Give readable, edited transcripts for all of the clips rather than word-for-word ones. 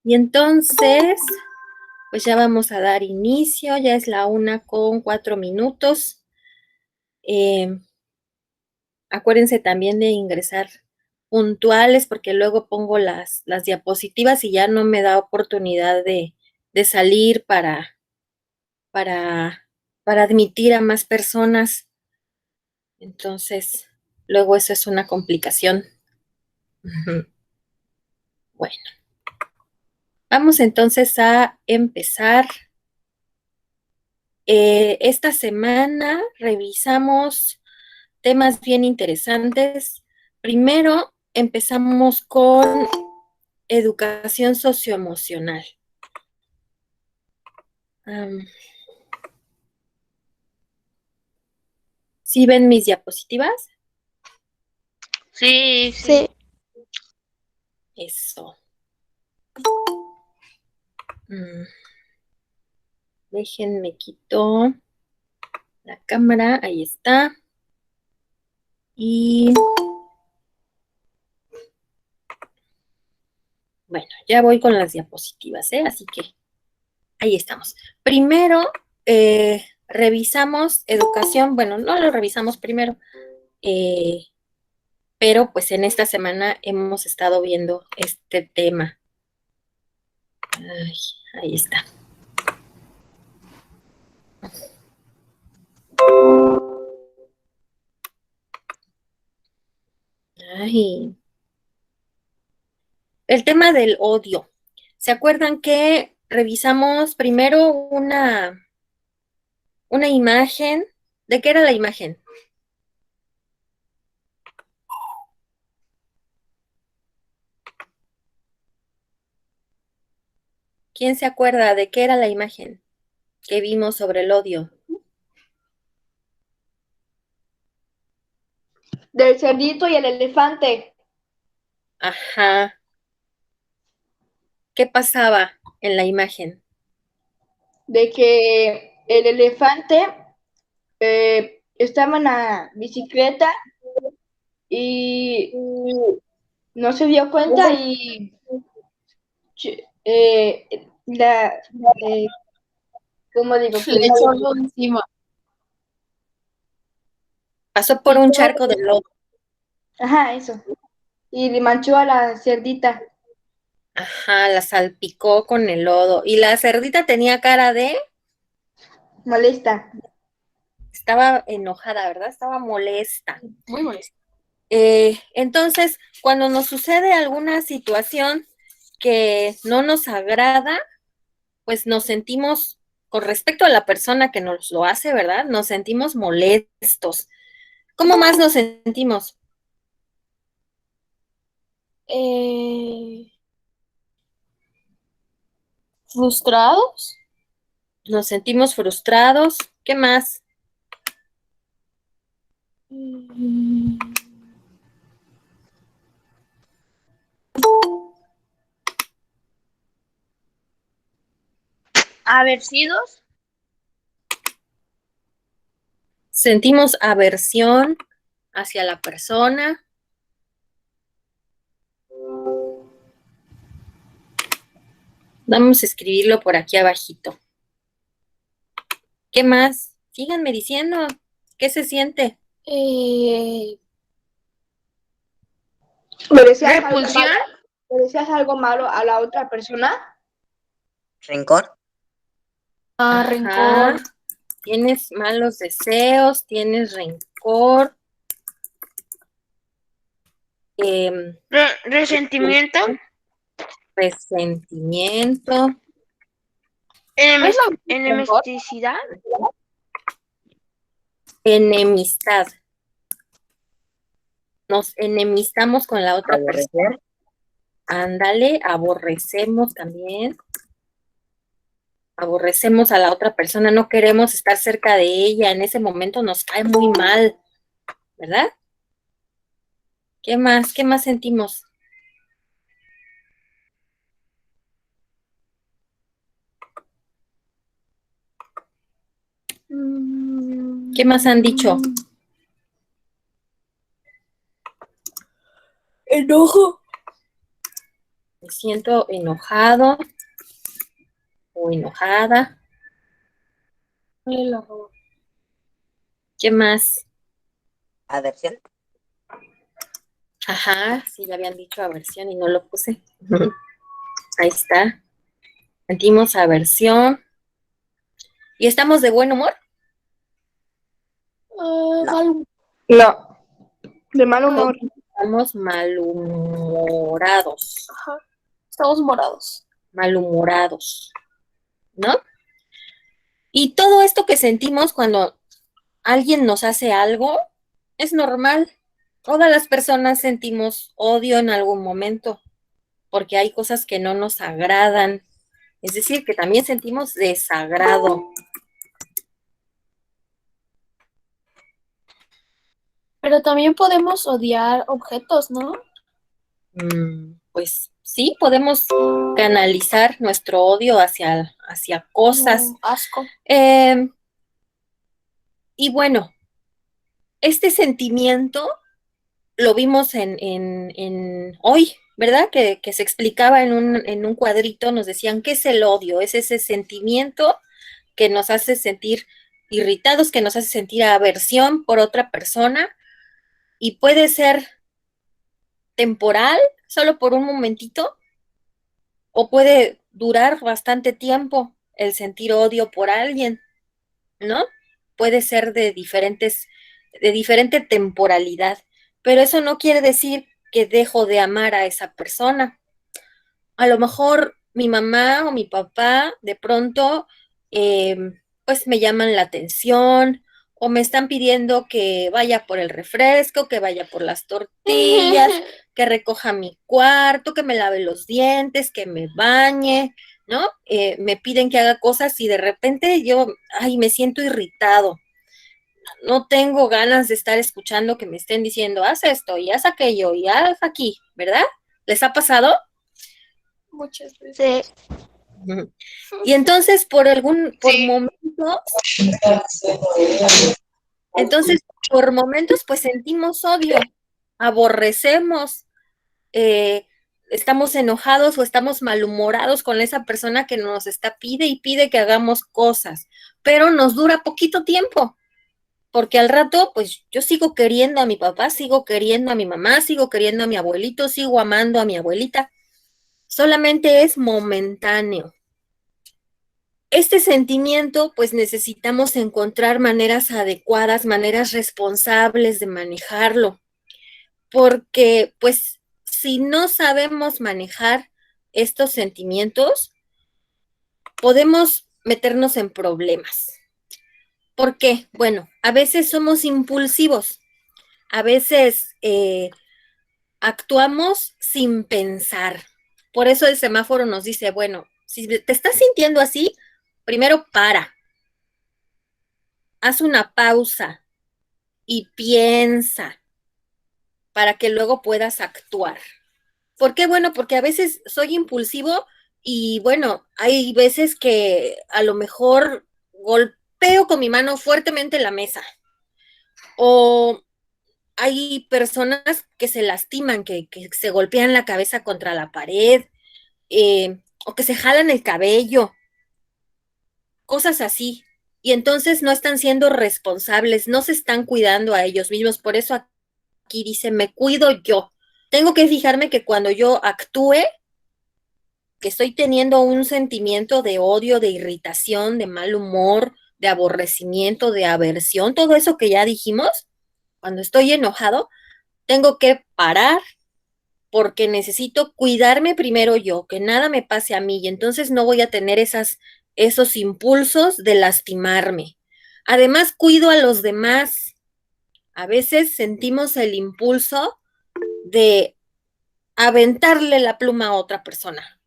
Y entonces, pues ya vamos a dar inicio, ya es la 1:04. Acuérdense también de ingresar puntuales porque luego pongo las diapositivas y ya no me da oportunidad de salir para, para admitir a más personas. Entonces, luego eso es una complicación. Bueno, vamos entonces a empezar. Esta semana revisamos temas bien interesantes. Primero empezamos con educación socioemocional. ¿Sí ven mis diapositivas? Sí. Eso. Déjenme quito la cámara, ahí está. Y bueno, ya voy con las diapositivas, así que ahí estamos. Primero, revisamos educación, bueno, no lo revisamos primero, pero pues en esta semana hemos estado viendo este tema. Ay, ahí está. Ay. El tema del odio. ¿Se acuerdan que revisamos primero una imagen? ¿De qué era la imagen? ¿Quién se acuerda de qué era la imagen que vimos sobre el odio? Del cerdito y el elefante. Ajá. ¿Qué pasaba en la imagen? De que el elefante estaba en la bicicleta y no se dio cuenta y ¿cómo digo? Le echó lodo encima. Pasó por un charco de lodo. Ajá, eso. Y le manchó a la cerdita. Ajá, la salpicó con el lodo. Y la cerdita tenía cara de... Molesta. Estaba enojada, ¿verdad? Estaba molesta. Muy molesta. Entonces, cuando nos sucede alguna situación que no nos agrada, pues nos sentimos, con respecto a la persona que nos lo hace, ¿verdad? Nos sentimos molestos. ¿Cómo más nos sentimos? ¿Frustrados? Nos sentimos frustrados. ¿Qué más? ¿Aversidos? Sentimos aversión hacia la persona. Vamos a escribirlo por aquí abajito. ¿Qué más? Síganme diciendo. ¿Qué se siente? ¿Le deseas ¿Repulsión? algo malo a la otra persona? ¿Rencor? Rencor. Tienes malos deseos, tienes rencor. ¿Resentimiento? Resentimiento. ¿Enemistad? Enemistad. Nos enemistamos con la otra persona. Ándale, aborrecemos también. Aborrecemos a la otra persona, no queremos estar cerca de ella, en ese momento nos cae muy mal, ¿verdad? ¿Qué más? ¿Qué más sentimos? ¿Qué más han dicho? Enojo. Me siento enojado o enojada. ¿Qué más? Aversión. Ajá, sí, ya habían dicho aversión y no lo puse. Ahí está. Sentimos aversión. ¿Y estamos de buen humor? No. No. De mal humor. Estamos malhumorados. Ajá. Estamos morados. Malhumorados, ¿no? Y todo esto que sentimos cuando alguien nos hace algo es normal. Todas las personas sentimos odio en algún momento porque hay cosas que no nos agradan. Es decir, que también sentimos desagrado. Pero también podemos odiar objetos, ¿no? Pues sí, podemos canalizar nuestro odio hacia cosas. Como asco. Y bueno, este sentimiento lo vimos en hoy, ¿verdad? Que se explicaba en un cuadrito, nos decían, ¿qué es el odio? Es ese sentimiento que nos hace sentir irritados, que nos hace sentir aversión por otra persona y puede ser temporal, solo por un momentito, o puede durar bastante tiempo el sentir odio por alguien, ¿no? Puede ser de diferente temporalidad, pero eso no quiere decir que dejo de amar a esa persona. A lo mejor mi mamá o mi papá de pronto eh, pues me llaman la atención o me están pidiendo que vaya por el refresco, que vaya por las tortillas, que recoja mi cuarto, que me lave los dientes, que me bañe, ¿no? Me piden que haga cosas y de repente yo, ay, me siento irritado. No tengo ganas de estar escuchando que me estén diciendo, haz esto y haz aquello y haz aquí, ¿verdad? ¿Les ha pasado? Muchas veces. Sí. Y entonces por momentos pues sentimos odio, aborrecemos, estamos enojados o estamos malhumorados con esa persona que nos pide y pide que hagamos cosas, pero nos dura poquito tiempo, porque al rato pues yo sigo queriendo a mi papá, sigo queriendo a mi mamá, sigo queriendo a mi abuelito, sigo amando a mi abuelita, solamente es momentáneo. Este sentimiento, pues necesitamos encontrar maneras adecuadas, maneras responsables de manejarlo, porque pues si no sabemos manejar estos sentimientos, podemos meternos en problemas. ¿Por qué? Bueno, a veces somos impulsivos, a veces actuamos sin pensar. Por eso el semáforo nos dice, bueno, si te estás sintiendo así, primero haz una pausa y piensa para que luego puedas actuar. ¿Por qué? Bueno, porque a veces soy impulsivo y bueno, hay veces que a lo mejor golpeo con mi mano fuertemente la mesa o hay personas que se lastiman, que se golpean la cabeza contra la pared o que se jalan el cabello, cosas así. Y entonces no están siendo responsables, no se están cuidando a ellos mismos. Por eso aquí dice, me cuido yo. Tengo que fijarme que cuando yo actúe, que estoy teniendo un sentimiento de odio, de irritación, de mal humor, de aborrecimiento, de aversión, todo eso que ya dijimos, cuando estoy enojado, tengo que parar porque necesito cuidarme primero yo, que nada me pase a mí y entonces no voy a tener esos impulsos de lastimarme. Además, cuido a los demás. A veces sentimos el impulso de aventarle la pluma a otra persona.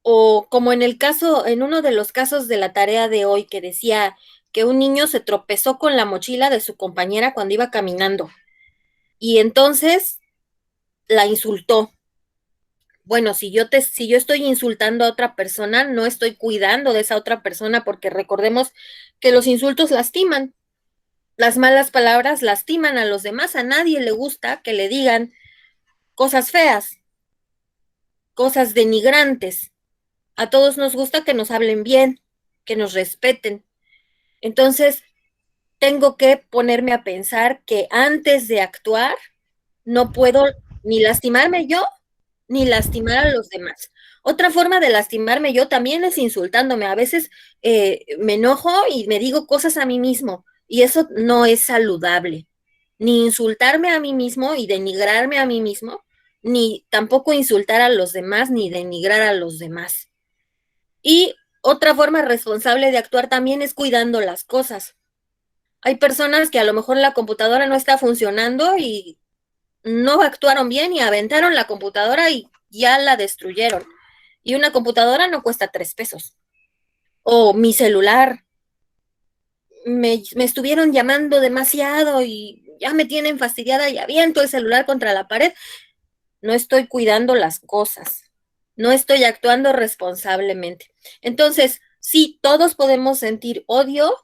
O como en uno de los casos de la tarea de hoy que decía que un niño se tropezó con la mochila de su compañera cuando iba caminando y entonces la insultó. Bueno, si yo estoy insultando a otra persona, no estoy cuidando de esa otra persona porque recordemos que los insultos lastiman. Las malas palabras lastiman a los demás, a nadie le gusta que le digan cosas feas. cosas denigrantes. A todos nos gusta que nos hablen bien, que nos respeten. Entonces, tengo que ponerme a pensar que antes de actuar, no puedo ni lastimarme yo, ni lastimar a los demás. Otra forma de lastimarme yo también es insultándome. A veces me enojo y me digo cosas a mí mismo, y eso no es saludable. Ni insultarme a mí mismo y denigrarme a mí mismo, ni tampoco insultar a los demás, ni denigrar a los demás. Y otra forma responsable de actuar también es cuidando las cosas. Hay personas que a lo mejor la computadora no está funcionando y no actuaron bien y aventaron la computadora y ya la destruyeron. Y una computadora no cuesta 3 pesos. O mi celular, me estuvieron llamando demasiado y ya me tienen fastidiada y aviento el celular contra la pared. No estoy cuidando las cosas, no estoy actuando responsablemente. Entonces, sí, todos podemos sentir odio,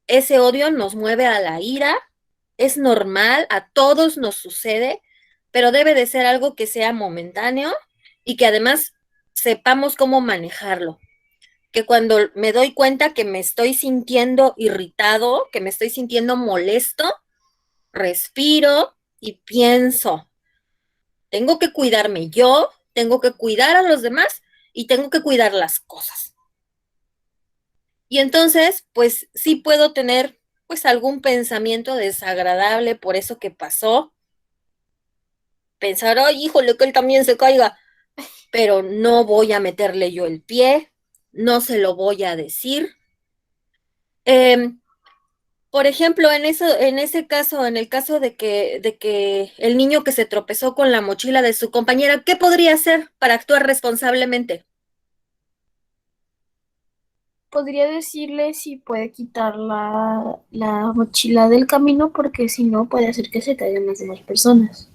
ese odio nos mueve a la ira, es normal, a todos nos sucede, pero debe de ser algo que sea momentáneo y que además sepamos cómo manejarlo. Que cuando me doy cuenta que me estoy sintiendo irritado, que me estoy sintiendo molesto, respiro y pienso, tengo que cuidarme yo, tengo que cuidar a los demás y tengo que cuidar las cosas. Y entonces, pues sí puedo tener pues algún pensamiento desagradable por eso que pasó. Pensar, ay, híjole, que él también se caiga, pero no voy a meterle yo el pie, no se lo voy a decir. Eh, por ejemplo, en ese caso, en el caso de que el niño que se tropezó con la mochila de su compañera, ¿qué podría hacer para actuar responsablemente? Podría decirle si puede quitar la mochila del camino porque si no puede hacer que se caigan las demás personas.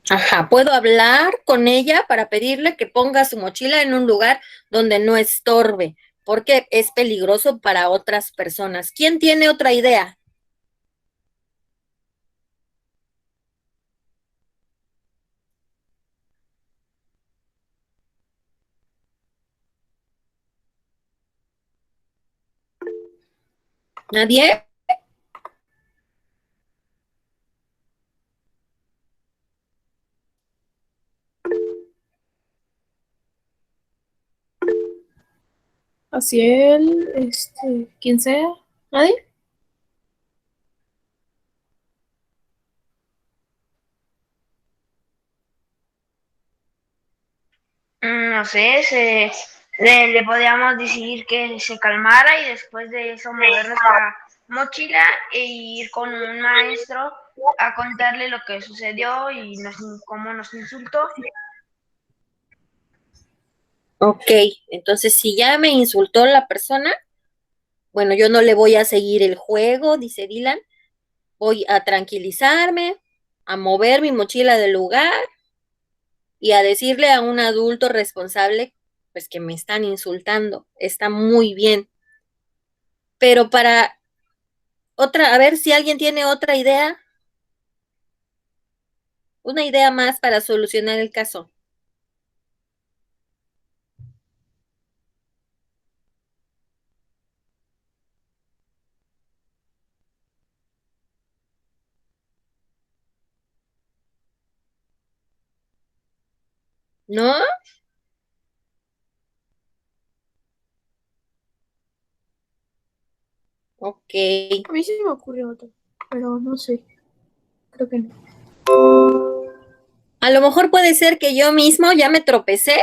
Ajá, puedo hablar con ella para pedirle que ponga su mochila en un lugar donde no estorbe, porque es peligroso para otras personas. ¿Quién tiene otra idea? ¿Nadie? Así él, quien sea, nadie. No sé, le podríamos decir que se calmara y después de eso mover nuestra mochila e ir con un maestro a contarle lo que sucedió y cómo nos insultó. Ok, entonces si ya me insultó la persona, bueno, yo no le voy a seguir el juego, dice Dylan, voy a tranquilizarme, a mover mi mochila del lugar y a decirle a un adulto responsable, pues que me están insultando. Está muy bien. Pero para otra, a ver si alguien tiene otra idea, una idea más para solucionar el caso. ¿No? Ok. A mí sí me ocurrió otro, pero no sé, creo que no. A lo mejor puede ser que yo mismo ya me tropecé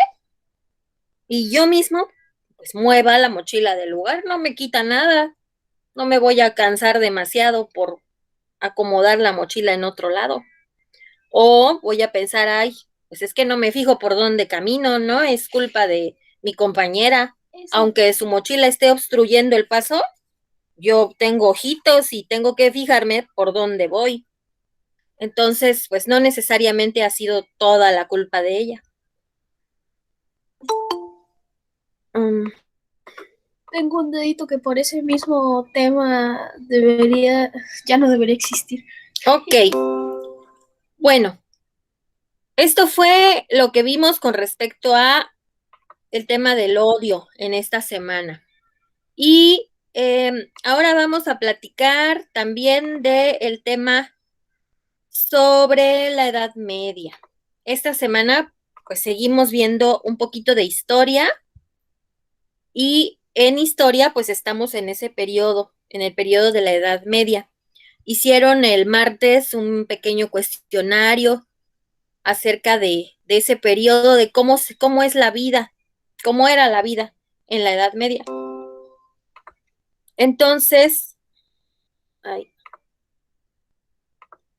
y yo mismo pues mueva la mochila del lugar, no me quita nada, no me voy a cansar demasiado por acomodar la mochila en otro lado. O voy a pensar, ay, pues es que no me fijo por dónde camino, ¿no? Es culpa de mi compañera. Aunque su mochila esté obstruyendo el paso, yo tengo ojitos y tengo que fijarme por dónde voy. Entonces, pues no necesariamente ha sido toda la culpa de ella. Um, Tengo un dedito que por ese mismo tema ya no debería existir. ok, bueno, Esto fue lo que vimos con respecto a el tema del odio en esta semana. Y ahora vamos a platicar también del tema sobre la Edad Media. Esta semana, pues seguimos viendo un poquito de historia y en historia, pues estamos en ese periodo, en el periodo de la Edad Media. Hicieron el martes un pequeño cuestionario acerca de ese periodo, de cómo es la vida, cómo era la vida en la Edad Media. Entonces,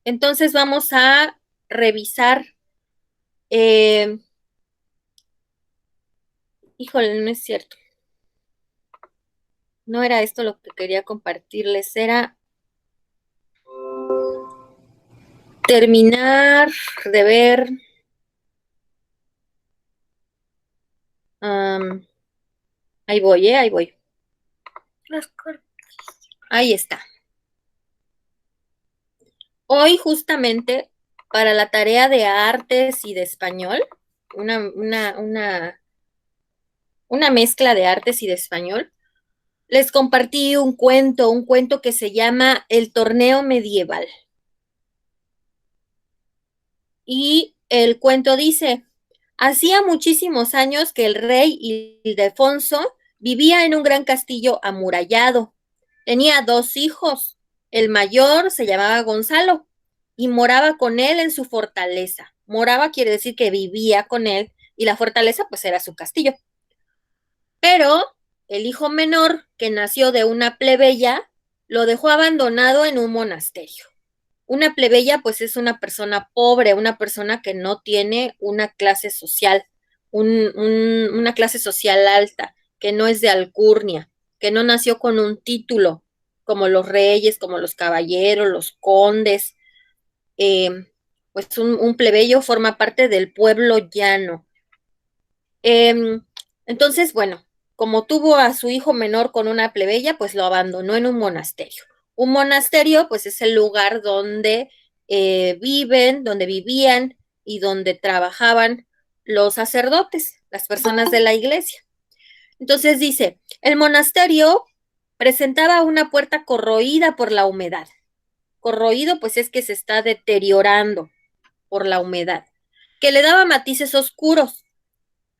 entonces vamos a revisar. Híjole, no es cierto. No era esto lo que quería compartirles, era terminar de ver. Ahí voy, ahí voy. Ahí está. Hoy justamente para la tarea de artes y de español, una mezcla de artes y de español, les compartí un cuento que se llama El Torneo Medieval. Y el cuento dice: hacía muchísimos años que el rey Ildefonso vivía en un gran castillo amurallado. Tenía 2 hijos. El mayor se llamaba Gonzalo y moraba con él en su fortaleza. Moraba quiere decir que vivía con él y la fortaleza pues era su castillo. Pero el hijo menor, que nació de una plebeya, lo dejó abandonado en un monasterio. Una plebeya pues es una persona pobre, una persona que no tiene una clase social, una clase social alta, que no es de alcurnia, que no nació con un título, como los reyes, como los caballeros, los condes. Pues un plebeyo forma parte del pueblo llano. Entonces, bueno, como tuvo a su hijo menor con una plebeya, pues lo abandonó en un monasterio. Un monasterio, pues es el lugar donde donde vivían y donde trabajaban los sacerdotes, las personas de la iglesia. Entonces dice, el monasterio presentaba una puerta corroída por la humedad. Corroído, pues es que se está deteriorando por la humedad, que le daba matices oscuros.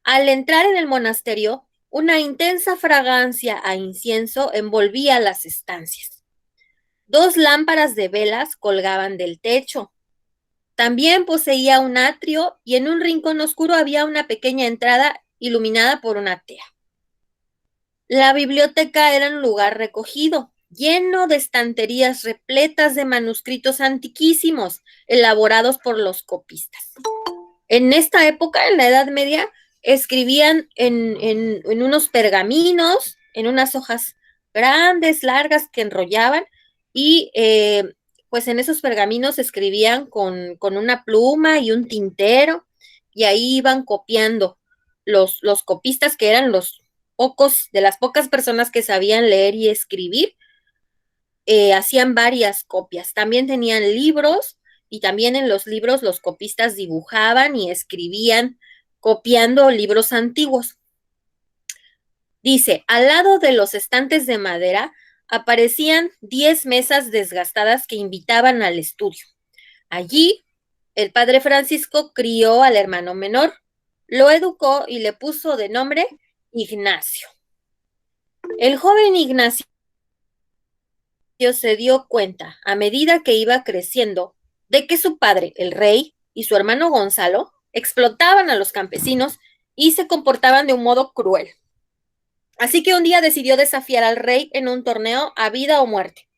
Al entrar en el monasterio, una intensa fragancia a incienso envolvía las estancias. 2 lámparas de velas colgaban del techo. También poseía un atrio y en un rincón oscuro había una pequeña entrada iluminada por una tea. La biblioteca era un lugar recogido, lleno de estanterías repletas de manuscritos antiquísimos, elaborados por los copistas. En esta época, en la Edad Media, escribían en unos pergaminos, en unas hojas grandes, largas, que enrollaban, y pues en esos pergaminos escribían con una pluma y un tintero, y ahí iban copiando los copistas, que eran de las pocas personas que sabían leer y escribir, hacían varias copias. También tenían libros y también en los libros los copistas dibujaban y escribían copiando libros antiguos. Dice, al lado de los estantes de madera aparecían 10 mesas desgastadas que invitaban al estudio. Allí, el padre Francisco crió al hermano menor, lo educó y le puso de nombre Ignacio. El joven Ignacio se dio cuenta, a medida que iba creciendo, de que su padre, el rey, y su hermano Gonzalo explotaban a los campesinos y se comportaban de un modo cruel. Así que un día decidió desafiar al rey en un torneo a vida o muerte.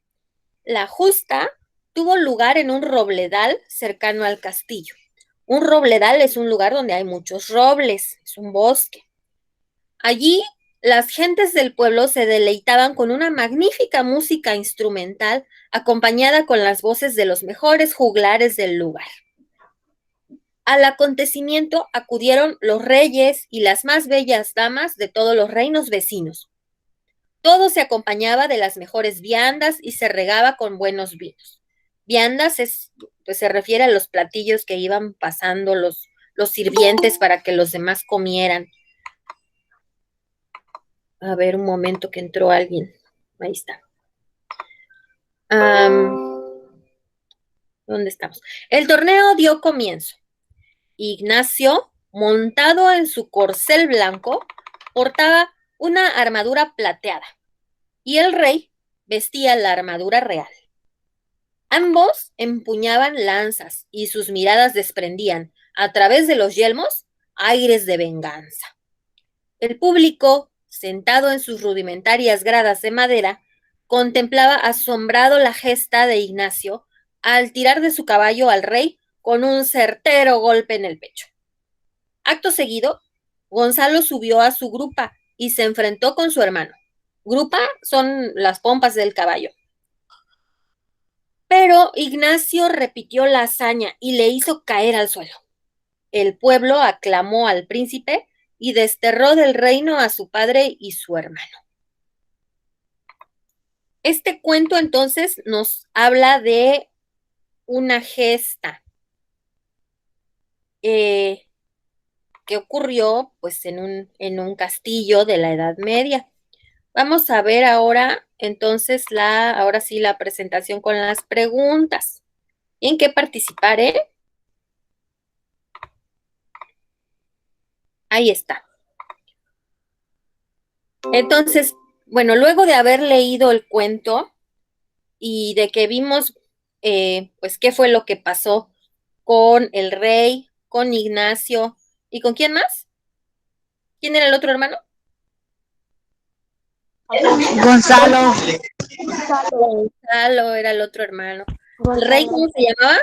La justa tuvo lugar en un robledal cercano al castillo. Un robledal es un lugar donde hay muchos robles, es un bosque. Allí las gentes del pueblo se deleitaban con una magnífica música instrumental acompañada con las voces de los mejores juglares del lugar. Al acontecimiento acudieron los reyes y las más bellas damas de todos los reinos vecinos. Todo se acompañaba de las mejores viandas y se regaba con buenos vinos. Viandas es pues se refiere a los platillos que iban pasando los sirvientes para que los demás comieran. A ver, un momento que entró alguien. Ahí está. ¿Dónde estamos? El torneo dio comienzo. Ignacio, montado en su corcel blanco, portaba una armadura plateada y el rey vestía la armadura real. Ambos empuñaban lanzas y sus miradas desprendían, a través de los yelmos, aires de venganza. El público, sentado en sus rudimentarias gradas de madera, contemplaba asombrado la gesta de Ignacio al tirar de su caballo al rey con un certero golpe en el pecho. Acto seguido, Gonzalo subió a su grupa y se enfrentó con su hermano. Grupa son las pompas del caballo. Pero Ignacio repitió la hazaña y le hizo caer al suelo. El pueblo aclamó al príncipe y desterró del reino a su padre y su hermano. Este cuento entonces nos habla de una gesta que ocurrió pues en un castillo de la Edad Media. Vamos a ver ahora entonces ahora sí la presentación con las preguntas. ¿En qué participaré? Ahí está. Entonces, bueno, luego de haber leído el cuento y de que vimos, pues, qué fue lo que pasó con el rey, con Ignacio y con quién más? ¿Quién era el otro hermano? Gonzalo. Gonzalo era el otro hermano. ¿El rey cómo se llamaba?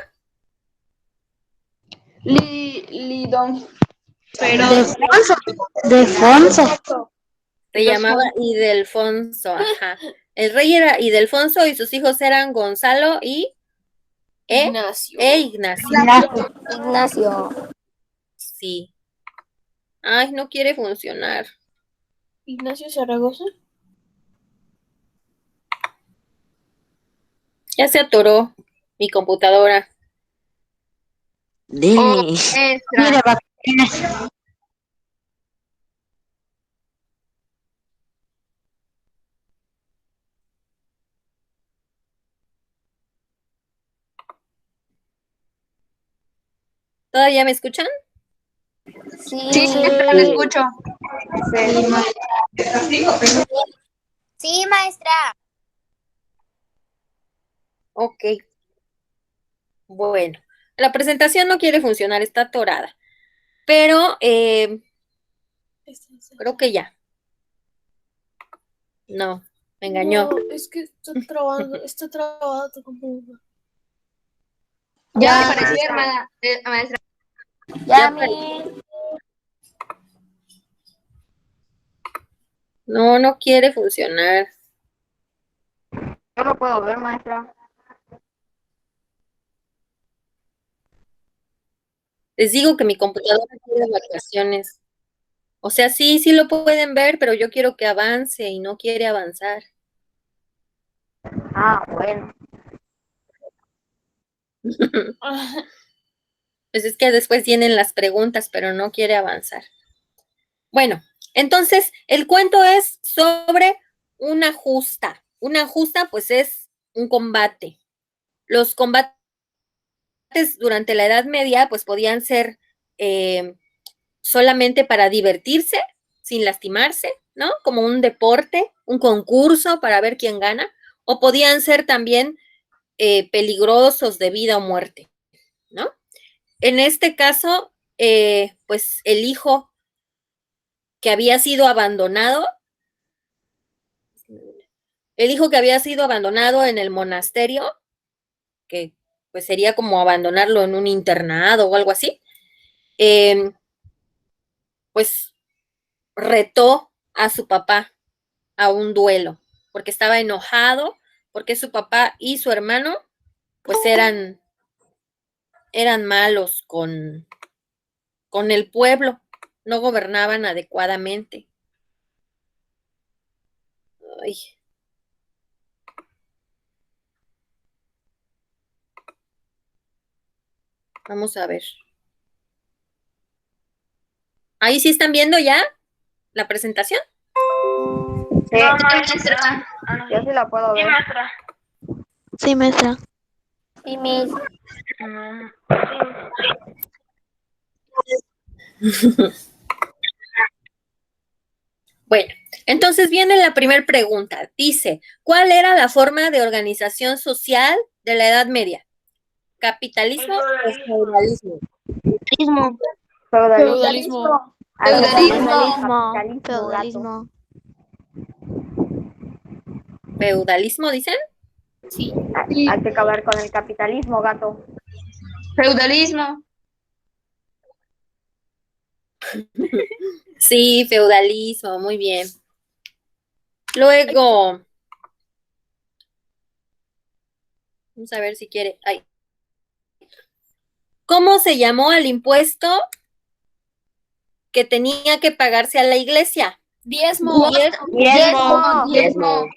Lidón. Defonso. Se llamaba Ildefonso, ajá. El rey era Ildefonso y sus hijos eran Gonzalo y Ignacio. Ignacio. Ignacio. Sí. Ay, no quiere funcionar. Ignacio Zaragoza. Ya se atoró mi computadora. Dime. Mire, ¿Todavía me escuchan? Sí, te escucho. Sí, maestra. Ok. Bueno, la presentación no quiere funcionar, está atorada. Pero creo que ya. No, me engañó. No, es que está trabada tu computadora. Ya me pareció, hermana, maestra. Ya No, no quiere funcionar. No lo puedo ver, maestra. Les digo que mi computadora quiere vacaciones. O sea, sí, sí lo pueden ver, pero yo quiero que avance y no quiere avanzar. Ah, bueno. Pues es que después vienen las preguntas, pero no quiere avanzar. Bueno, entonces el cuento es sobre una justa. Una justa, pues es un combate. Los combates durante la Edad Media, pues podían ser solamente para divertirse, sin lastimarse, ¿no? Como un deporte, un concurso para ver quién gana, o podían ser también peligrosos de vida o muerte, ¿no? En este caso, pues el hijo que había sido abandonado, en el monasterio, que pues sería como abandonarlo en un internado o algo así, pues retó a su papá a un duelo, porque estaba enojado, porque su papá y su hermano pues eran malos con el pueblo, no gobernaban adecuadamente. Ay. Vamos a ver. ¿Ahí sí están viendo ya la presentación? Sí, No, maestra. Ah, no, yo sí la puedo sí, ver. maestra. Sí, maestra. Sí, mis. Sí. Bueno, entonces viene la primera pregunta. Dice, ¿cuál era la forma de organización social de la Edad Media? ¿Capitalismo o feudalismo? Feudalismo. Feudalismo. Capitalismo. ¿Feudalismo dicen? Hay que acabar con el capitalismo, gato. Feudalismo. Sí, feudalismo, muy bien. Luego, vamos a ver si quiere. Ay. ¿Cómo se llamó al impuesto que tenía que pagarse a la iglesia? Diezmo. Diezmo.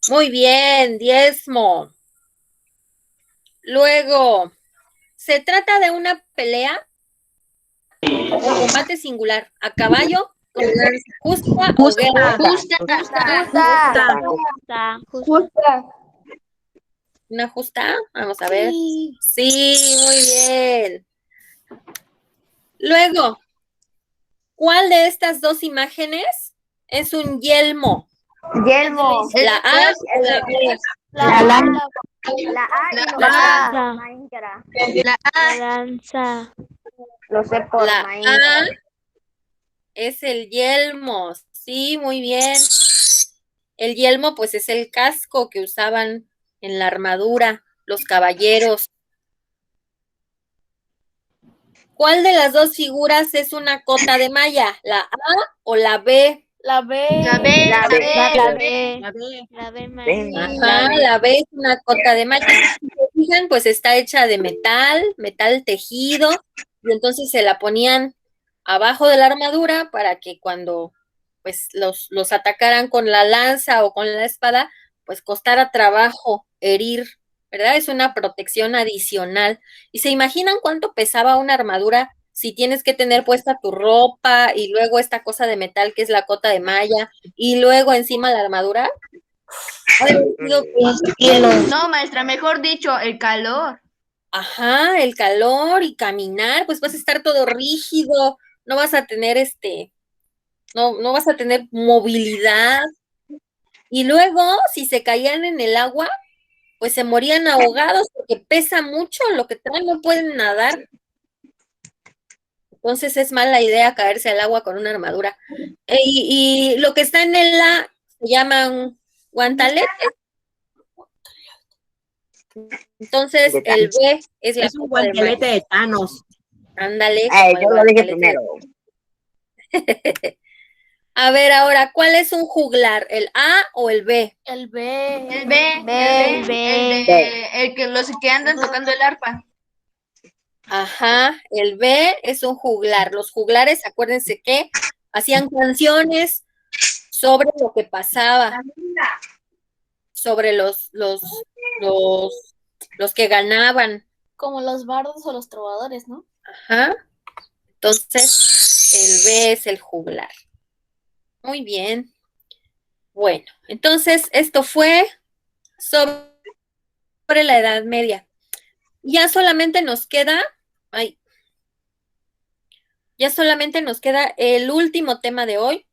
Muy bien, diezmo. Luego, se trata de una pelea o combate singular, a caballo, con lanza, justa o guerra. Justa. ¿Una justa? Vamos a ver. Sí, muy bien. Luego, ¿cuál de estas dos imágenes es un yelmo? Yelmo. ¿La A o la B? La A y La lanza. Lo sé por La maíz. A es el yelmo. Sí, muy bien. El yelmo, pues, es el casco que usaban en la armadura los caballeros. ¿Cuál de las dos figuras es una cota de malla? ¿La A o la B? La B. La B, maestra. Ajá, la B es una cota de malla. Si se fijan, pues está hecha de metal tejido, y entonces se la ponían abajo de la armadura para que cuando pues los atacaran con la lanza o con la espada, pues costara trabajo herir, ¿verdad? Es una protección adicional. ¿Y se imaginan cuánto pesaba una armadura si tienes que tener puesta tu ropa y luego esta cosa de metal que es la cota de malla y luego encima la armadura? No, maestra, mejor dicho, el calor. Ajá, el calor y caminar, pues vas a estar todo rígido, no vas a tener no vas a tener movilidad. Y luego, si se caían en el agua, pues se morían ahogados porque pesa mucho lo que traen, no pueden nadar. Entonces es mala idea caerse al agua con una armadura. Y lo que está en el A se llaman guantaletes. Entonces el B es la Es un copa de malla. guantelete de Thanos. Ándale, como el Yo lo dije guantelete. primero. A ver, ahora, ¿cuál es un juglar? ¿El A o el B? El B. El que los que andan tocando el arpa. Ajá, el B es un juglar. Los juglares, acuérdense que hacían canciones sobre lo que pasaba, sobre los que ganaban. Como los bardos o los trovadores, ¿no? Ajá. Entonces, el B es el juglar. Muy bien. Bueno, entonces esto fue sobre la Edad Media. Ya solamente nos queda, ya solamente nos queda el último tema de hoy,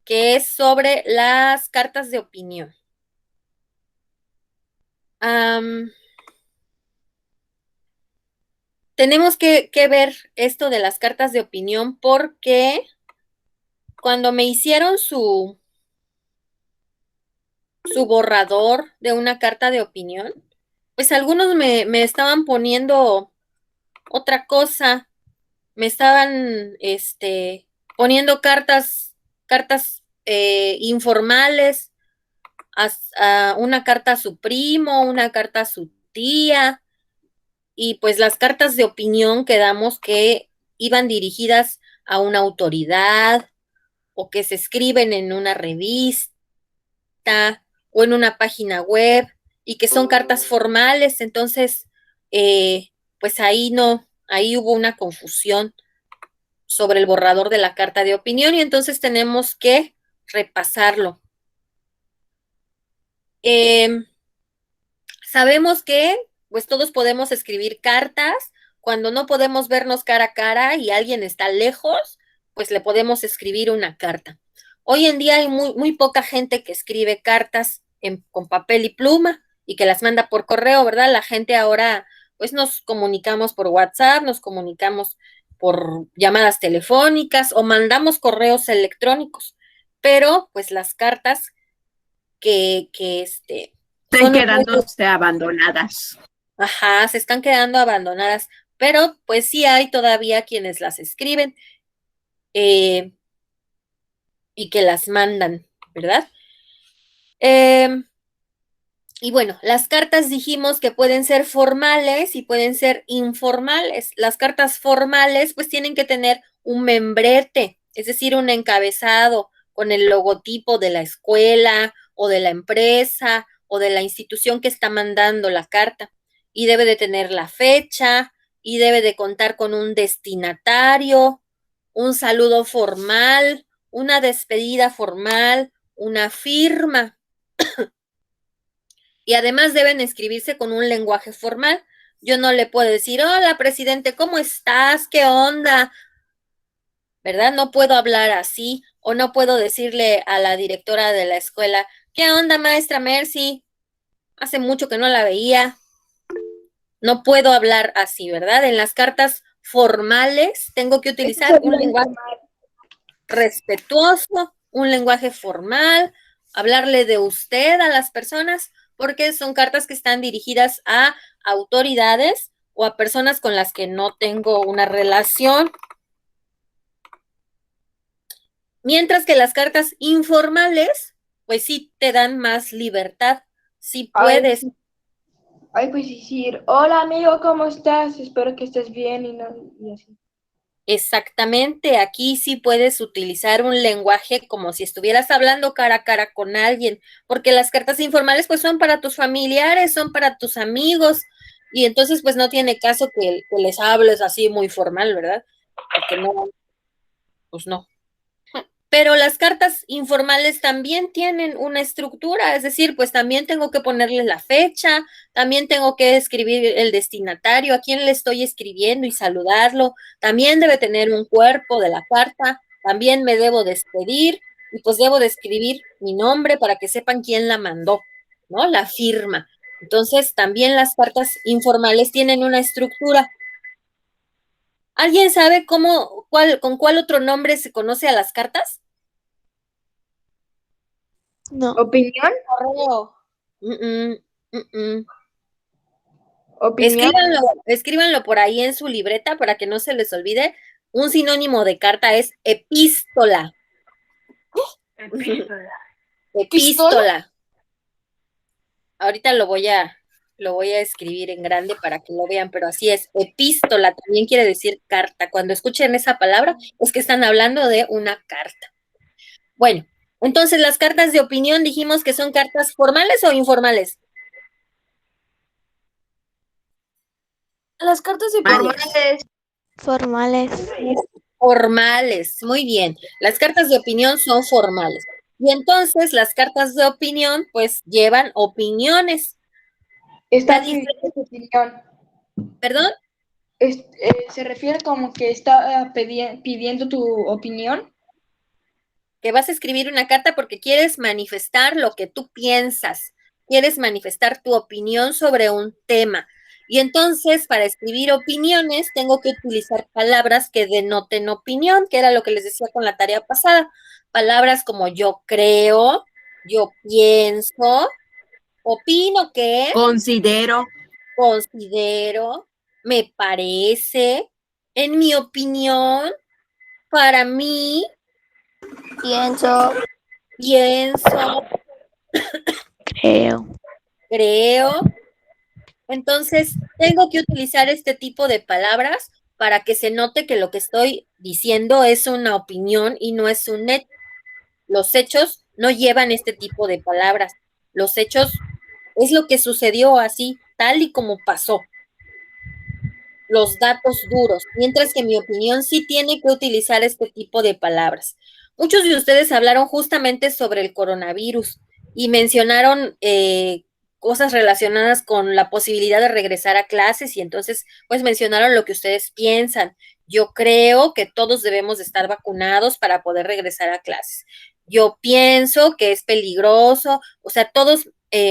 que es sobre las cartas de opinión. Tenemos que ver esto de las cartas de opinión porque cuando me hicieron su borrador de una carta de opinión, pues algunos me estaban poniendo otra cosa, me estaban poniendo cartas informales, una carta a su primo, una carta a su tía, y pues las cartas de opinión quedamos que iban dirigidas a una autoridad o que se escriben en una revista o en una página web y que son cartas formales. Entonces, pues ahí hubo una confusión sobre el borrador de la carta de opinión y entonces tenemos que repasarlo. Sabemos que pues todos podemos escribir cartas. Cuando no podemos vernos cara a cara y alguien está lejos, pues le podemos escribir una carta. Hoy en día hay muy poca gente que escribe cartas con papel y pluma y que las manda por correo, ¿verdad? La gente ahora, pues nos comunicamos por WhatsApp, nos comunicamos por llamadas telefónicas o mandamos correos electrónicos. Pero, pues las cartas que están quedándose abandonadas. Ajá, se están quedando abandonadas, pero pues sí hay todavía quienes las escriben y que las mandan, ¿verdad? Y bueno, las cartas dijimos que pueden ser formales y pueden ser informales. Las cartas formales pues tienen que tener un membrete, es decir, un encabezado con el logotipo de la escuela o de la empresa o de la institución que está mandando la carta. Y debe de tener la fecha y debe de contar con un destinatario, un saludo formal, una despedida formal, una firma. Y además deben escribirse con un lenguaje formal. Yo no le puedo decir, hola, presidente, ¿cómo estás? ¿Qué onda? ¿Verdad? No puedo hablar así, o no puedo decirle a la directora de la escuela, ¿qué onda, maestra Mercy? Hace mucho que no la veía. No puedo hablar así, ¿verdad? En las cartas formales tengo que utilizar un lenguaje respetuoso, un lenguaje formal, hablarle de usted a las personas, porque son cartas que están dirigidas a autoridades o a personas con las que no tengo una relación. Mientras que las cartas informales, pues sí te dan más libertad, sí puedes. Ay, pues decir, hola amigo, ¿cómo estás? Espero que estés bien y así. Exactamente, aquí sí puedes utilizar un lenguaje como si estuvieras hablando cara a cara con alguien, porque las cartas informales pues son para tus familiares, son para tus amigos, y entonces pues no tiene caso que les hables así muy formal, ¿verdad? Porque no, pues no. Pero las cartas informales también tienen una estructura, es decir, pues también tengo que ponerle la fecha, también tengo que escribir el destinatario, a quién le estoy escribiendo y saludarlo, también debe tener un cuerpo de la carta, también me debo despedir y pues debo de escribir mi nombre para que sepan quién la mandó, ¿no? La firma. Entonces, también las cartas informales tienen una estructura. ¿Alguien sabe con cuál otro nombre se conoce a las cartas? No. ¿Opinión? Correo. ¿Opinión? Escríbanlo por ahí en su libreta para que no se les olvide. Un sinónimo de carta es epístola. Epístola. Ahorita lo voy a escribir en grande para que lo vean, pero así es. Epístola también quiere decir carta. Cuando escuchen esa palabra, es que están hablando de una carta. Bueno, entonces las cartas de opinión dijimos que son cartas formales o informales. Las cartas de Formales. Formales. Formales, muy bien. Las cartas de opinión son formales. Y entonces las cartas de opinión, pues, llevan opiniones. Está La pidiendo tu opinión. ¿Perdón? Se refiere como que está pidiendo tu opinión. Que vas a escribir una carta porque quieres manifestar lo que tú piensas, quieres manifestar tu opinión sobre un tema. Y entonces, para escribir opiniones, tengo que utilizar palabras que denoten opinión, que era lo que les decía con la tarea pasada. Palabras como yo creo, yo pienso, opino que, Considero. considero, me parece, en mi opinión, para mí, pienso. pienso, Creo. creo. Entonces, tengo que utilizar este tipo de palabras para que se note que lo que estoy diciendo es una opinión y no es un hecho. Los hechos no llevan este tipo de palabras. Los hechos es lo que sucedió así, tal y como pasó. Los datos duros, mientras que mi opinión sí tiene que utilizar este tipo de palabras. Muchos de ustedes hablaron justamente sobre el coronavirus y mencionaron cosas relacionadas con la posibilidad de regresar a clases y entonces pues mencionaron lo que ustedes piensan. Yo creo que todos debemos de estar vacunados para poder regresar a clases. Yo pienso que es peligroso, o sea, todos,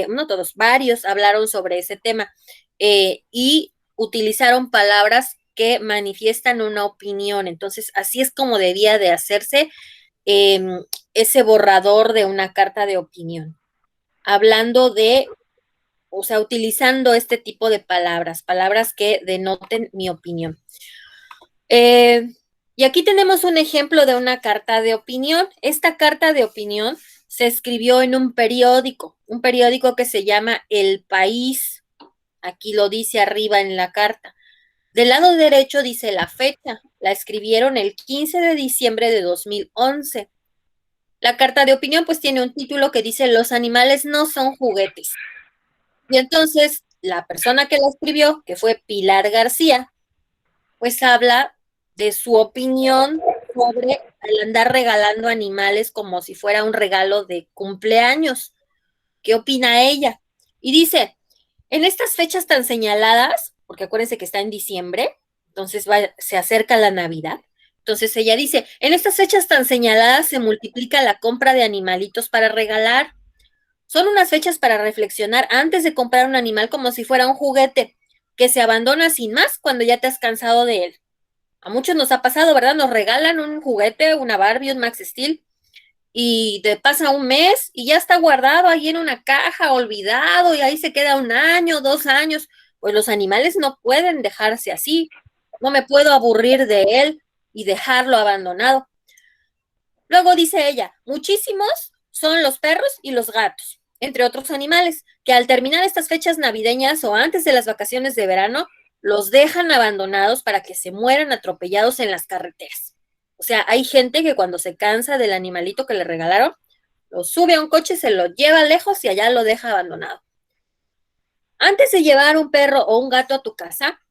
no todos, varios hablaron sobre ese tema y utilizaron palabras que manifiestan una opinión. Entonces, así es como debía de hacerse ese borrador de una carta de opinión. Hablando de, o sea, utilizando este tipo de palabras, palabras que denoten mi opinión. Y aquí tenemos un ejemplo de una carta de opinión. Esta carta de opinión se escribió en un periódico que se llama El País. Aquí lo dice arriba en la carta. Del lado derecho dice la fecha. La escribieron el 15 de diciembre de 2011. La carta de opinión pues tiene un título que dice los animales no son juguetes. Y entonces la persona que la escribió, que fue Pilar García, pues habla de su opinión sobre el andar regalando animales como si fuera un regalo de cumpleaños. ¿Qué opina ella? Y dice, en estas fechas tan señaladas, porque acuérdense que está en diciembre, entonces se acerca la Navidad. Entonces ella dice, en estas fechas tan señaladas se multiplica la compra de animalitos para regalar. Son unas fechas para reflexionar antes de comprar un animal como si fuera un juguete, que se abandona sin más cuando ya te has cansado de él. A muchos nos ha pasado, ¿verdad? Nos regalan un juguete, una Barbie, un Max Steel, y te pasa un mes y ya está guardado ahí en una caja, olvidado, y ahí se queda 1 año, 2 años. Pues los animales no pueden dejarse así. No me puedo aburrir de él y dejarlo abandonado. Luego dice ella, muchísimos son los perros y los gatos, entre otros animales, que al terminar estas fechas navideñas o antes de las vacaciones de verano, los dejan abandonados para que se mueran atropellados en las carreteras. O sea, hay gente que cuando se cansa del animalito que le regalaron, lo sube a un coche, se lo lleva lejos y allá lo deja abandonado. Antes de llevar un perro o un gato a tu casa,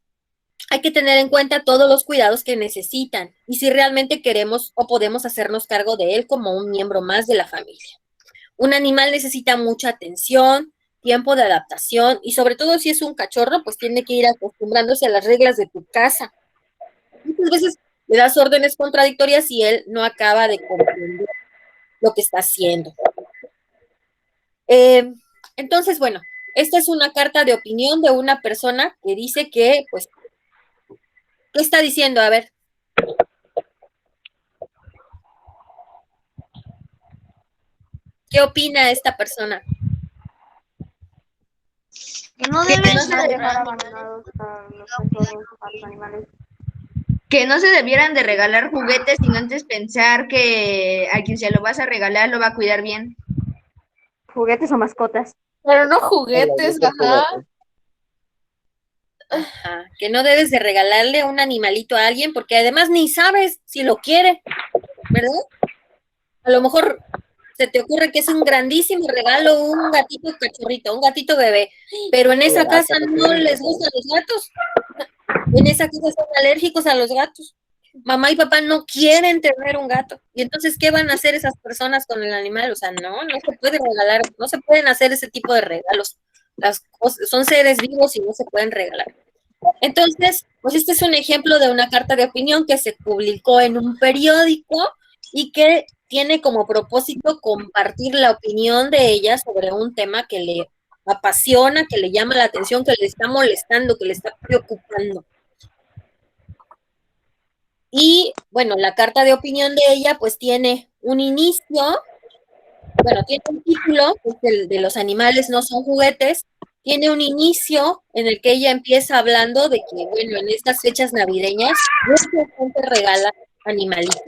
hay que tener en cuenta todos los cuidados que necesitan y si realmente queremos o podemos hacernos cargo de él como un miembro más de la familia. Un animal necesita mucha atención, tiempo de adaptación y sobre todo si es un cachorro, pues tiene que ir acostumbrándose a las reglas de tu casa. Muchas veces le das órdenes contradictorias y él no acaba de comprender lo que está haciendo. Entonces, bueno, esta es una carta de opinión de una persona que dice que, pues, ¿qué está diciendo? A ver. ¿Qué opina esta persona? Que no deben de dejar abandonados a los cachorros, a los animales. Que no se debieran de regalar juguetes sin antes pensar que a quien se lo vas a regalar lo va a cuidar bien. Juguetes o mascotas. Pero no juguetes, ajá. Ajá, que no debes de regalarle un animalito a alguien porque además ni sabes si lo quiere, ¿verdad? A lo mejor se te ocurre que es un grandísimo regalo, un gatito cachorrito, un gatito bebé, pero en esa casa no les gustan los gatos. En esa casa son alérgicos a los gatos. Mamá y papá no quieren tener un gato. Y entonces, ¿qué van a hacer esas personas con el animal? O sea, no se puede regalar, no se pueden hacer ese tipo de regalos. Las cosas, son seres vivos y no se pueden regalar. Entonces, pues este es un ejemplo de una carta de opinión que se publicó en un periódico y que tiene como propósito compartir la opinión de ella sobre un tema que le apasiona, que le llama la atención, que le está molestando, que le está preocupando. Y bueno, la carta de opinión de ella pues tiene un inicio, bueno, tiene un título, que es el de los animales no son juguetes, tiene un inicio en el que ella empieza hablando de que, bueno, en estas fechas navideñas mucha gente regala animalitos.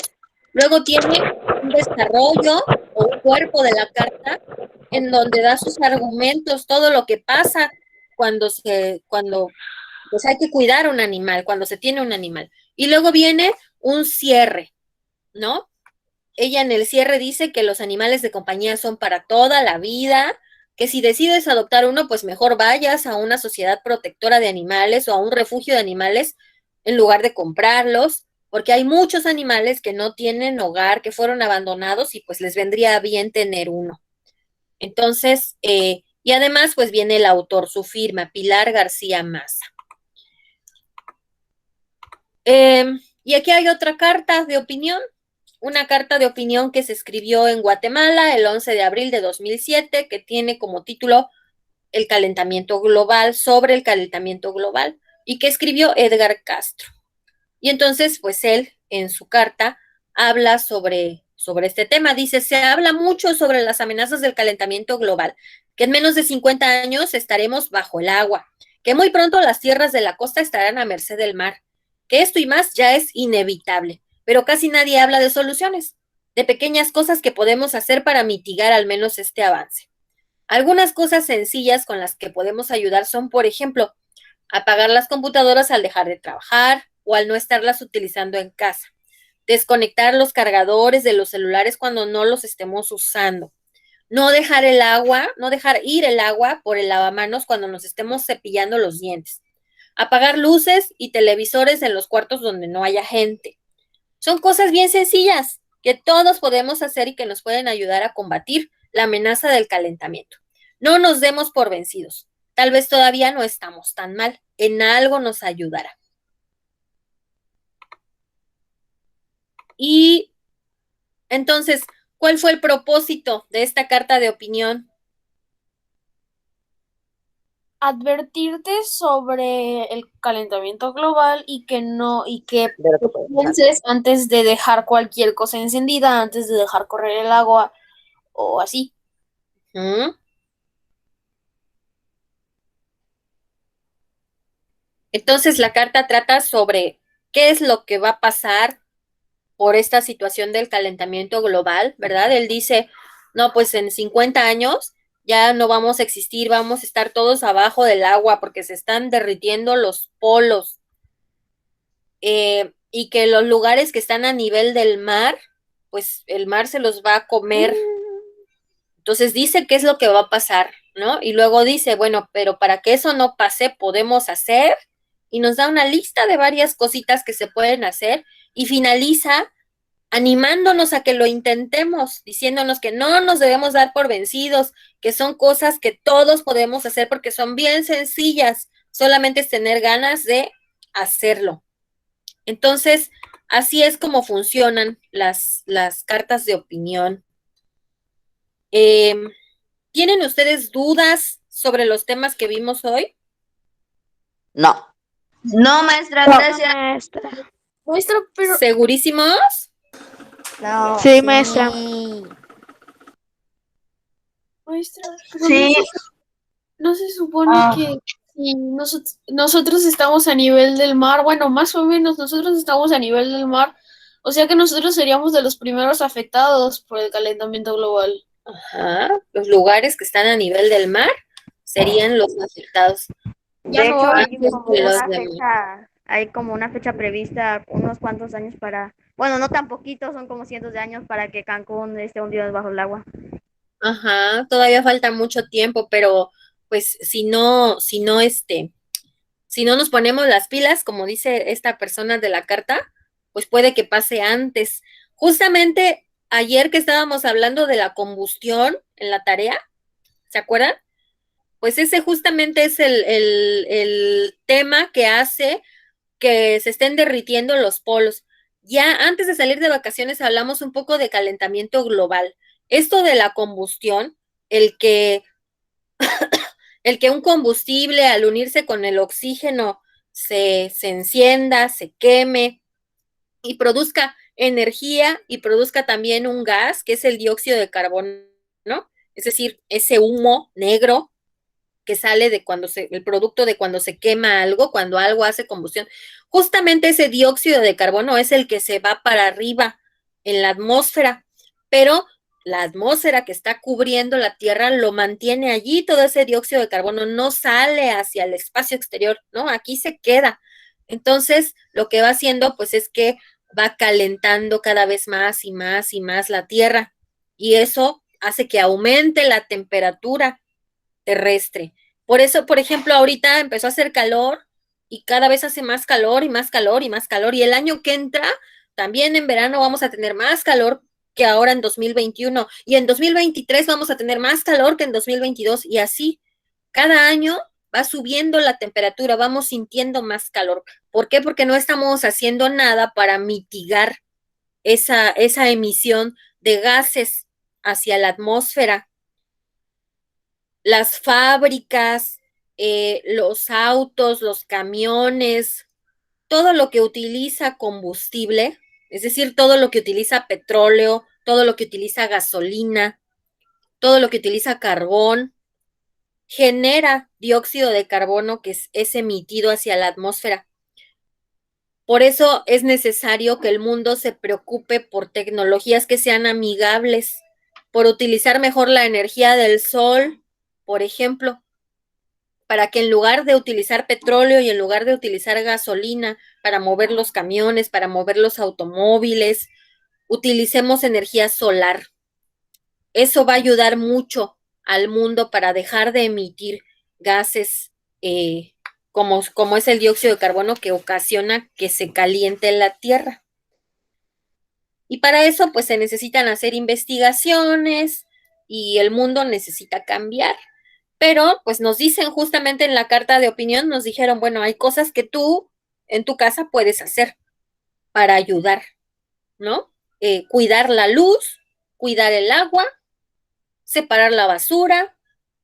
Luego tiene un desarrollo o un cuerpo de la carta en donde da sus argumentos, todo lo que pasa cuando pues hay que cuidar un animal, cuando se tiene un animal. Y luego viene un cierre, ¿no? Ella en el cierre dice que los animales de compañía son para toda la vida, que si decides adoptar uno, pues mejor vayas a una sociedad protectora de animales o a un refugio de animales en lugar de comprarlos, porque hay muchos animales que no tienen hogar, que fueron abandonados y pues les vendría bien tener uno. Entonces, y además pues viene el autor, su firma, Pilar García Maza. Y aquí hay otra carta de opinión, una carta de opinión que se escribió en Guatemala el 11 de abril de 2007, que tiene como título El calentamiento global, sobre el calentamiento global, y que escribió Edgar Castro. Y entonces, pues él, en su carta, habla sobre este tema. Dice, se habla mucho sobre las amenazas del calentamiento global, que en menos de 50 años estaremos bajo el agua, que muy pronto las tierras de la costa estarán a merced del mar, que esto y más ya es inevitable, pero casi nadie habla de soluciones, de pequeñas cosas que podemos hacer para mitigar al menos este avance. Algunas cosas sencillas con las que podemos ayudar son, por ejemplo, apagar las computadoras al dejar de trabajar o al no estarlas utilizando en casa, desconectar los cargadores de los celulares cuando no los estemos usando, no dejar ir el agua por el lavamanos cuando nos estemos cepillando los dientes, apagar luces y televisores en los cuartos donde no haya gente. Son cosas bien sencillas que todos podemos hacer y que nos pueden ayudar a combatir la amenaza del calentamiento. No nos demos por vencidos. Tal vez todavía no estamos tan mal. En algo nos ayudará. Y entonces, ¿cuál fue el propósito de esta carta de opinión? Advertirte sobre el calentamiento global y que pienses antes de dejar cualquier cosa encendida, antes de dejar correr el agua o así. ¿Mm? Entonces, la carta trata sobre qué es lo que va a pasar por esta situación del calentamiento global, ¿verdad? Él dice, no, pues en 50 años ya no vamos a existir, vamos a estar todos abajo del agua porque se están derritiendo los polos, y que los lugares que están a nivel del mar, pues el mar se los va a comer. Entonces dice qué es lo que va a pasar, ¿no? Y luego dice, bueno, pero para que eso no pase, podemos hacer, y nos da una lista de varias cositas que se pueden hacer, y finaliza animándonos a que lo intentemos, diciéndonos que no nos debemos dar por vencidos, que son cosas que todos podemos hacer porque son bien sencillas, solamente es tener ganas de hacerlo. Entonces, así es como funcionan las cartas de opinión. ¿Tienen ustedes dudas sobre los temas que vimos hoy? No. No, maestra, No, gracias. maestra. Maestra, pero ¿Segurísimos? No. Sí, maestra. maestra, pero Sí. no se supone que si nosotros estamos a nivel del mar, bueno, más o menos nosotros estamos a nivel del mar, o sea que nosotros seríamos de los primeros afectados por el calentamiento global. Ajá, los lugares que están a nivel del mar serían los afectados. Ya De no hecho, hay hay antes como de los una demás. fecha, hay como una fecha prevista, unos cuantos años para, bueno, no tan poquitos, son como cientos de años para que Cancún esté hundido bajo el agua. Ajá, todavía falta mucho tiempo, pero pues si no nos ponemos las pilas, como dice esta persona de la carta, pues puede que pase antes. Justamente ayer que estábamos hablando de la combustión en la tarea, ¿se acuerdan? Pues ese justamente es el tema que hace que se estén derritiendo los polos. Ya antes de salir de vacaciones hablamos un poco de calentamiento global. Esto de la combustión, el que un combustible al unirse con el oxígeno se encienda, se queme y produzca energía y produzca también un gas, que es el dióxido de carbono, ¿no? Es decir, ese humo negro que sale de el producto de cuando se quema algo, cuando algo hace combustión. Justamente ese dióxido de carbono es el que se va para arriba en la atmósfera, pero la atmósfera que está cubriendo la Tierra lo mantiene allí, todo ese dióxido de carbono no sale hacia el espacio exterior, ¿no? Aquí se queda. Entonces, lo que va haciendo, pues, es que va calentando cada vez más y más y más la Tierra, y eso hace que aumente la temperatura terrestre. Por eso, por ejemplo, ahorita empezó a hacer calor y cada vez hace más calor y más calor y más calor. Y el año que entra, también en verano vamos a tener más calor que ahora en 2021. Y en 2023 vamos a tener más calor que en 2022. Y así, cada año va subiendo la temperatura, vamos sintiendo más calor. ¿Por qué? Porque no estamos haciendo nada para mitigar esa emisión de gases hacia la atmósfera. Las fábricas, los autos, los camiones, todo lo que utiliza combustible, es decir, todo lo que utiliza petróleo, todo lo que utiliza gasolina, todo lo que utiliza carbón, genera dióxido de carbono que es emitido hacia la atmósfera. Por eso es necesario que el mundo se preocupe por tecnologías que sean amigables, por utilizar mejor la energía del sol, por ejemplo, para que en lugar de utilizar petróleo y en lugar de utilizar gasolina para mover los camiones, para mover los automóviles, utilicemos energía solar. Eso va a ayudar mucho al mundo para dejar de emitir gases como es el dióxido de carbono que ocasiona que se caliente la tierra. Y para eso, pues se necesitan hacer investigaciones y el mundo necesita cambiar. Pero, pues nos dicen justamente en la carta de opinión, nos dijeron, bueno, hay cosas que tú en tu casa puedes hacer para ayudar, ¿no? Cuidar la luz, cuidar el agua, separar la basura.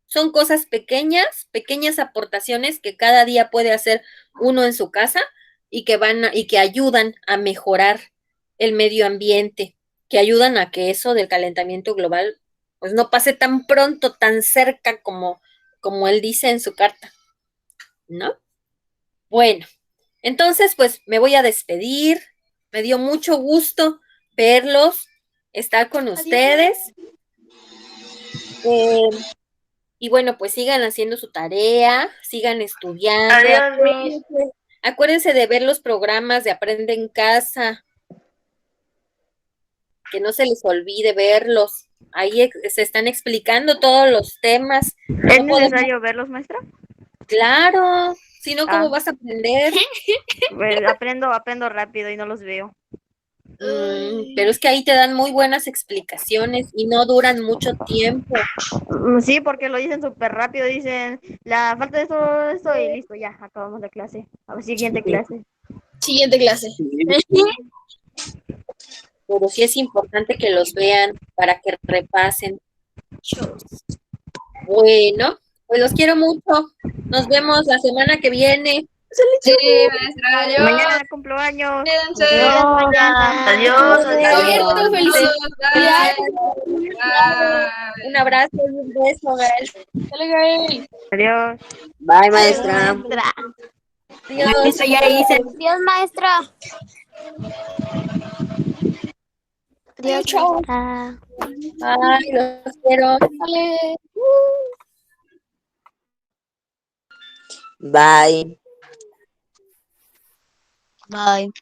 Son cosas pequeñas, pequeñas aportaciones que cada día puede hacer uno en su casa y que ayudan a mejorar el medio ambiente, que ayudan a que eso del calentamiento global pues no pase tan pronto, tan cerca como él dice en su carta, ¿no? Bueno, entonces pues me voy a despedir. Me dio mucho gusto verlos, estar con ustedes. Y bueno, pues sigan haciendo su tarea, sigan estudiando. Adiós, Miss. Acuérdense de ver los programas de Aprende en Casa, que no se les olvide verlos. Ahí se están explicando todos los temas. ¿Es No podemos- necesario verlos, maestra? Claro, si no, ¿cómo Ah. vas a aprender? Pues aprendo rápido y no los veo. Pero es que ahí te dan muy buenas explicaciones y no duran mucho tiempo. Sí, porque lo dicen súper rápido, dicen, la falta de esto y listo, ya, acabamos la clase. A ver, siguiente clase. Siguiente clase. Pero sí es importante que los vean para que repasen. Bueno, pues los quiero mucho. Nos vemos la semana que viene. Sí, maestra, adiós. Mañana cumplo años. Quédense. Adiós, adiós. Cierto, felicidades. Un abrazo y un beso, Gael. Dale, Gael. Adiós. Bye, maestra. Adiós. Eso ya hice. Adiós, maestra. Adiós, Chao. maestra. Ay, los quiero. Dale. Bye. Bye.